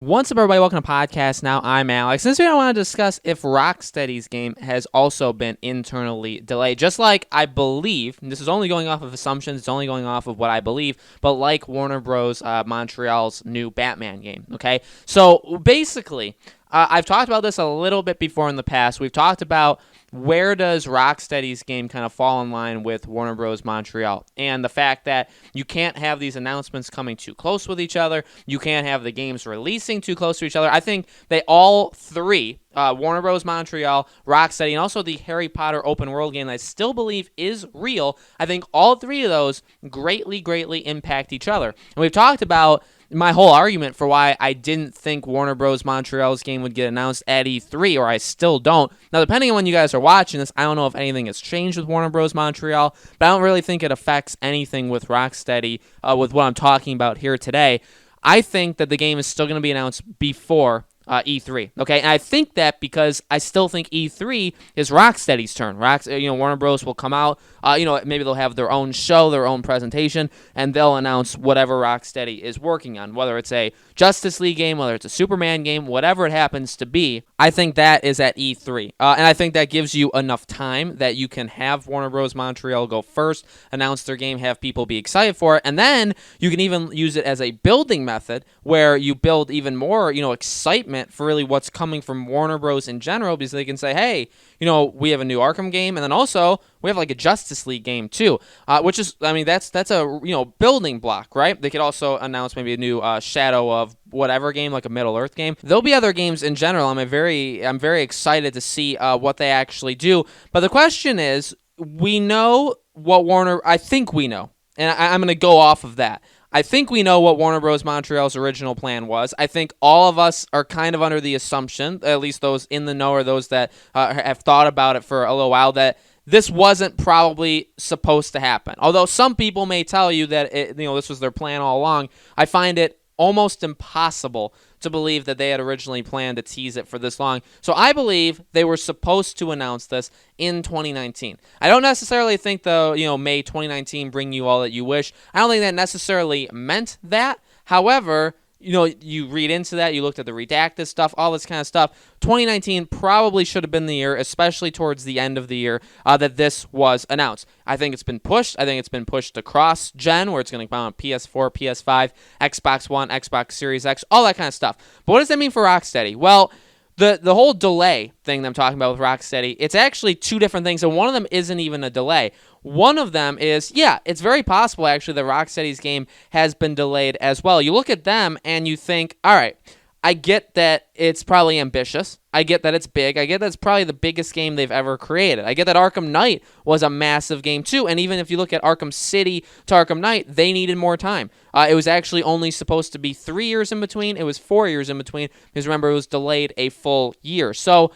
What's up, everybody? Welcome to podcast. Now, I'm Alex. This video, I want to discuss if Rocksteady's game has also been internally delayed. Just like I believe, and this is only going off of assumptions, it's only going off of what I believe, but like Warner Bros. Montreal's new Batman game, okay? So, basically, I've talked about this a little bit before in the past. We've talked about where does Rocksteady's game kind of fall in line with Warner Bros. Montreal, and the fact that you can't have these announcements coming too close with each other, you can't have the games releasing too close to each other. I think they all three, Warner Bros. Montreal, Rocksteady, and also the Harry Potter open world game that I still believe is real, I think all three of those greatly impact each other. And we've talked about my whole argument for why I didn't think Warner Bros. Montreal's game would get announced at E3, or I still don't. Now, depending on when you guys are watching this, I don't know if anything has changed with Warner Bros. Montreal, but I don't really think it affects anything with Rocksteady, with what I'm talking about here today. I think that the game is still going to be announced before E3. Okay, and I think that because I still think E3 is Rocksteady's turn. Warner Bros. Will come out. Maybe they'll have their own show, their own presentation, and they'll announce whatever Rocksteady is working on, whether it's a Justice League game, whether it's a Superman game, whatever it happens to be. I think that is at E3, and I think that gives you enough time that you can have Warner Bros. Montreal go first, announce their game, have people be excited for it, and then you can even use it as a building method where you build even more, excitement for really what's coming from Warner Bros. In general, because they can say, hey, we have a new Arkham game, and then also we have like a Justice League game too, which is, that's a building block, right? They could also announce maybe a new Shadow of whatever game, like a Middle Earth game. There'll be other games in general. I'm very excited to see what they actually do. But the question is, we know what I think we know, and I'm going to go off of that. I think we know what Warner Bros. Montreal's original plan was. I think all of us are kind of under the assumption, at least those in the know or those that have thought about it for a little while, that this wasn't probably supposed to happen. Although some people may tell you that this was their plan all along, I find it almost impossible to believe that they had originally planned to tease it for this long. So I believe they were supposed to announce this in 2019. I don't necessarily think May 2019 bring you all that you wish. I don't think that necessarily meant that. However, you read into that, you looked at the redacted stuff, all this kind of stuff. 2019 probably should have been the year, especially towards the end of the year, that this was announced. I think it's been pushed. I think it's been pushed across gen, where it's going to come on PS4, PS5, Xbox One, Xbox Series X, all that kind of stuff. But what does that mean for Rocksteady? Well, the whole delay thing that I'm talking about with Rocksteady, it's actually two different things, and one of them isn't even a delay. One of them is, it's very possible, actually, that Rocksteady's game has been delayed as well. You look at them, and you think, all right, I get that it's probably ambitious. I get that it's big. I get that it's probably the biggest game they've ever created. I get that Arkham Knight was a massive game too. And even if you look at Arkham City to Arkham Knight, they needed more time. It was actually only supposed to be 3 years in between. It was 4 years in between, because remember, it was delayed a full year. So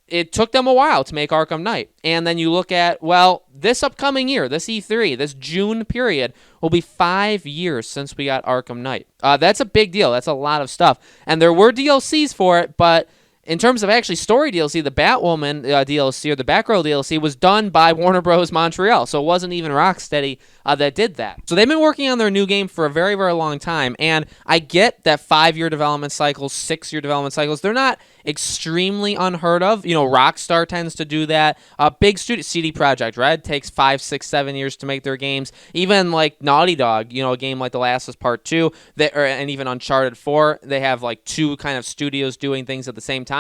it took them a while to make Arkham Knight. And then you look at, this upcoming year, this E3, this June period, will be 5 years since we got Arkham Knight. That's a big deal. That's a lot of stuff. And there were DLCs for it, but in terms of actually story DLC, the Batwoman DLC, or the Batgirl DLC, was done by Warner Bros. Montreal, so it wasn't even Rocksteady that did that. So they've been working on their new game for a very, very long time, and I get that 5-year development cycles, 6-year development cycles, they're not extremely unheard of. Rockstar tends to do that. Big studio, CD Projekt Red, takes 5, 6, 7 years to make their games. Even like Naughty Dog, a game like The Last of Us Part 2, and even Uncharted 4, they have like 2 kind of studios doing things at the same time.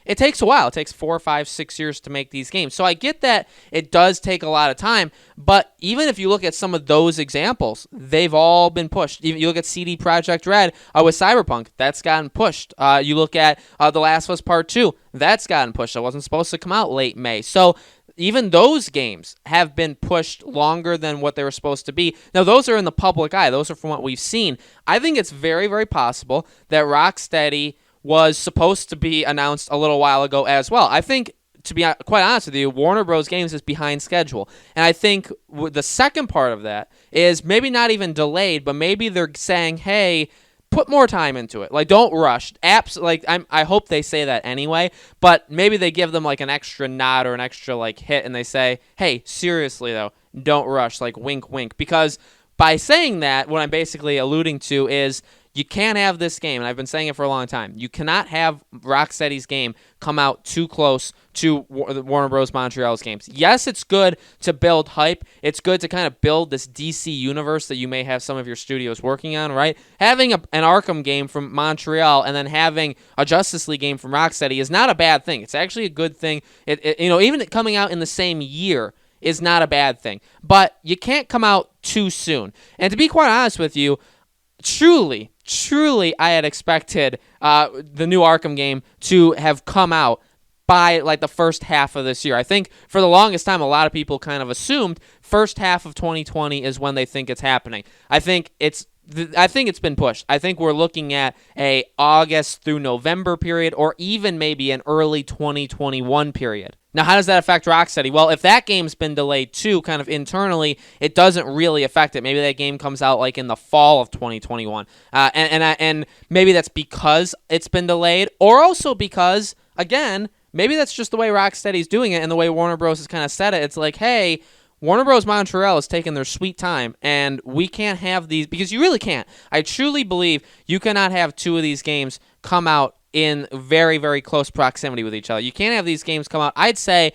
It takes a while. It takes 4, 5, 6 years to make these games. So I get that it does take a lot of time, but even if you look at some of those examples, they've all been pushed. You look at CD Projekt Red with Cyberpunk, that's gotten pushed. You look at The Last of Us Part 2, that's gotten pushed. It wasn't supposed to come out late May. So even those games have been pushed longer than what they were supposed to be. Now, those are in the public eye. Those are from what we've seen. I think it's very, very possible that Rocksteady was supposed to be announced a little while ago as well. I think, to be quite honest with you, Warner Bros. Games is behind schedule. And I think the second part of that is maybe not even delayed, but maybe they're saying, hey, put more time into it. Like, don't rush. I hope they say that anyway, but maybe they give them like an extra nod or an extra like hit, and they say, hey, seriously though, don't rush, like wink, wink. Because by saying that, what I'm basically alluding to is You can't have this game, and I've been saying it for a long time. You cannot have Rocksteady's game come out too close to Warner Bros. Montreal's games. Yes, it's good to build hype. It's good to kind of build this DC universe that you may have some of your studios working on, right? Having an Arkham game from Montreal and then having a Justice League game from Rocksteady is not a bad thing. It's actually a good thing. Even coming out in the same year is not a bad thing. But you can't come out too soon. And to be quite honest with you, truly, I had expected the new Arkham game to have come out by like the first half of this year. I think for the longest time, a lot of people kind of assumed first half of 2020 is when they think it's happening. I think it's been pushed. I think we're looking at a August through November period, or even maybe an early 2021 period. Now, how does that affect Rocksteady? Well, if that game's been delayed too, kind of internally, it doesn't really affect it. Maybe that game comes out like in the fall of 2021, and maybe that's because it's been delayed, or also because, again, maybe that's just the way Rocksteady's doing it and the way Warner Bros. Has kind of said it. It's like, hey, Warner Bros. Montreal is taking their sweet time, and we can't have these, because you really can't. I truly believe you cannot have two of these games come out in very, very close proximity with each other. You can't have these games come out, I'd say,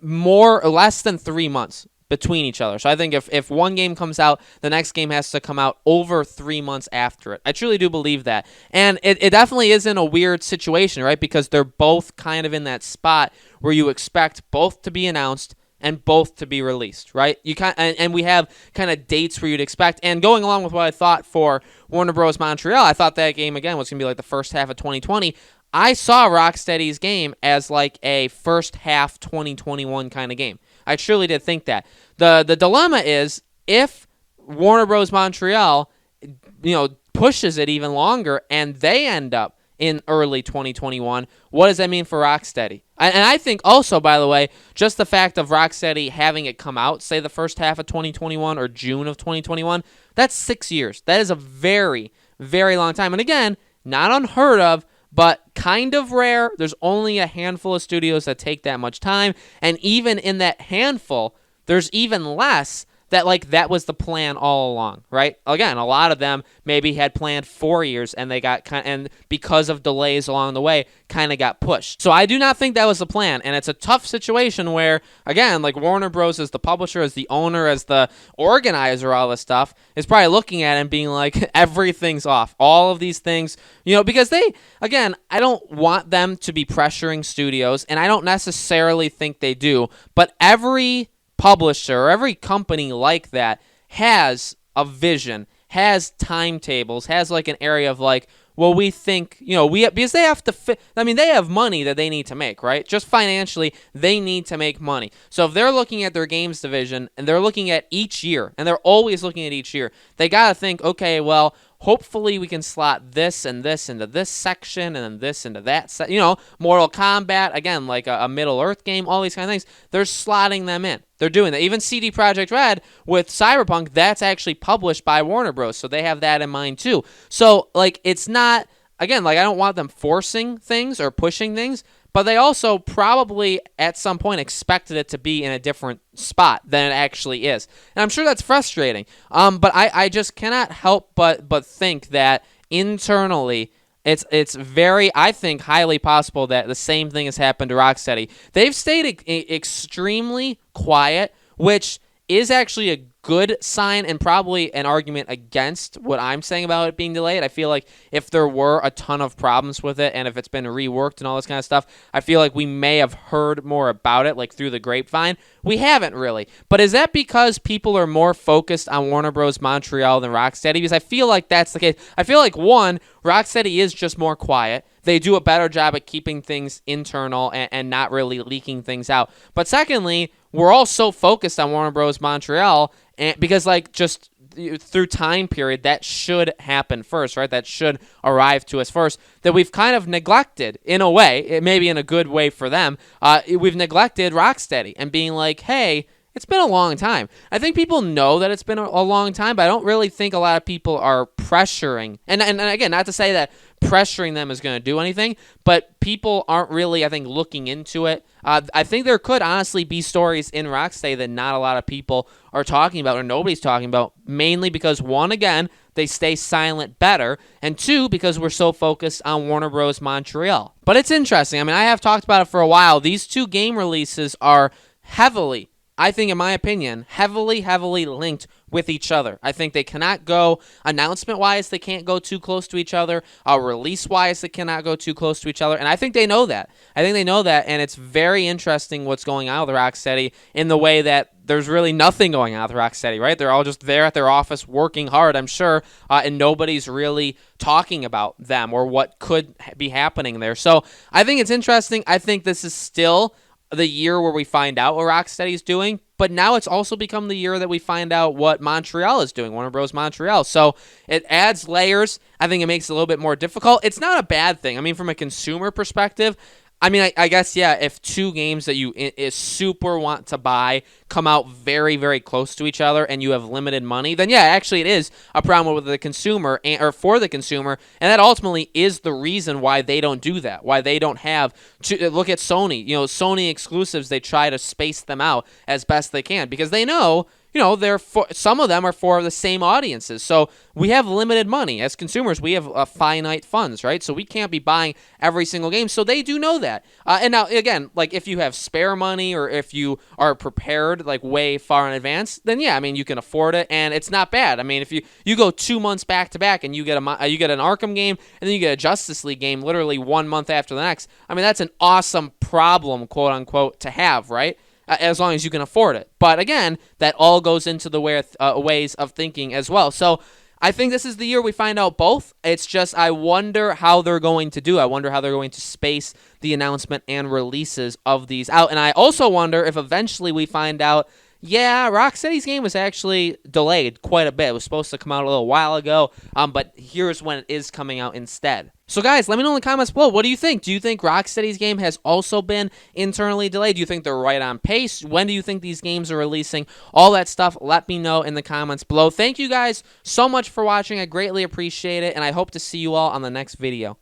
more or less than 3 months between each other. So I think if one game comes out, the next game has to come out over 3 months after it. I truly do believe that. And it definitely is in a weird situation, right? Because they're both kind of in that spot where you expect both to be announced and both to be released, right? And we have kind of dates where you'd expect. And going along with what I thought for Warner Bros. Montreal, I thought that game, again, was going to be like the first half of 2020. I saw Rocksteady's game as like a first half 2021 kind of game. I truly did think that. The dilemma is, if Warner Bros. Montreal, pushes it even longer and they end up in early 2021, what does that mean for Rocksteady? And I think also, by the way, just the fact of Rocksteady having it come out, say the first half of 2021 or June of 2021, that's 6 years. That is a very, very long time. And again, not unheard of, but kind of rare. There's only a handful of studios that take that much time. And even in that handful, there's even less that was the plan all along, right? Again, a lot of them maybe had planned 4 years, and they got and because of delays along the way, kind of got pushed. So I do not think that was the plan, and it's a tough situation where, again, like Warner Bros. As the publisher, as the owner, as the organizer, all this stuff, is probably looking at it and being like, everything's off. All of these things, because I don't want them to be pressuring studios, and I don't necessarily think they do, but every publisher or every company like that has a vision, has timetables, has like an area of like, well, we think, because they have to they have money that they need to make, right? Just financially, they need to make money. So if they're looking at their games division and they're looking at each year, and they're always looking at each year, they got to think, okay, well, hopefully we can slot this and this into this section and then this into that. Mortal Kombat, again, like a Middle-earth game, all these kind of things. They're slotting them in. They're doing that. Even CD Projekt Red with Cyberpunk, that's actually published by Warner Bros., so they have that in mind too. So, it's not, again, I don't want them forcing things or pushing things, but they also probably at some point expected it to be in a different spot than it actually is. And I'm sure that's frustrating. But I just cannot help but think that internally it's very, I think, highly possible that the same thing has happened to Rocksteady. They've stayed extremely quiet, which is actually a good sign and probably an argument against what I'm saying about it being delayed. I feel like if there were a ton of problems with it and if it's been reworked and all this kind of stuff, I feel like we may have heard more about it, like through the grapevine. We haven't really. But is that because people are more focused on Warner Bros. Montreal than Rocksteady? Because I feel like that's the case. I feel like, one, Rocksteady is just more quiet. They do a better job at keeping things internal and not really leaking things out. But secondly, we're all so focused on Warner Bros. Montreal, and because just through time period, that should happen first, right? That should arrive to us first, that we've kind of neglected, in a way, it may be in a good way for them, we've neglected Rocksteady and being like, hey, It's been a long time. I think people know that it's been a long time, but I don't really think a lot of people are pressuring. And again, not to say that pressuring them is going to do anything, but people aren't really, I think, looking into it. I think there could honestly be stories in Rocksteady that not a lot of people are talking about or nobody's talking about, mainly because, one, again, they stay silent better, and two, because we're so focused on Warner Bros. Montreal. But it's interesting. I mean, I have talked about it for a while. These two game releases are heavily, I think, in my opinion, heavily linked with each other. I think they cannot go, announcement-wise, they can't go too close to each other. Release-wise, they cannot go too close to each other. And I think they know that. And it's very interesting what's going on with Rocksteady in the way that there's really nothing going on with Rocksteady, right? They're all just there at their office working hard, I'm sure, and nobody's really talking about them or what could be happening there. So I think it's interesting. I think this is still the year where we find out what Rocksteady is doing, but now it's also become the year that we find out what Montreal is doing, Warner Bros. Montreal. So it adds layers. I think it makes it a little bit more difficult. It's not a bad thing. I mean, from a consumer perspective, I mean, I guess, yeah, if two games that you is super want to buy come out very close to each other and you have limited money, then yeah, actually it is a problem with the consumer or for the consumer, and that ultimately is the reason why they don't do that, why they don't have to look at Sony. You know, Sony exclusives, they try to space them out as best they can because they know, you know, some of them are for the same audiences. So we have limited money. As consumers, we have finite funds, right? So we can't be buying every single game. So they do know that. And now, again, like if you have spare money or if you are prepared like way far in advance, then yeah, I mean, you can afford it and it's not bad. I mean, if you go 2 months back to back and you get an Arkham game and then you get a Justice League game literally 1 month after the next, I mean, that's an awesome problem, quote unquote, to have, right? As long as you can afford it. But again, that all goes into the ways of thinking as well. So I think this is the year we find out both. It's just I wonder how they're going to do. I wonder how they're going to space the announcement and releases of these out. And I also wonder if eventually we find out, yeah, Rocksteady's game was actually delayed quite a bit. It was supposed to come out a little while ago, but here's when it is coming out instead. So guys, let me know in the comments below. What do you think? Do you think Rocksteady's game has also been internally delayed? Do you think they're right on pace? When do you think these games are releasing? All that stuff, let me know in the comments below. Thank you guys so much for watching. I greatly appreciate it, and I hope to see you all on the next video.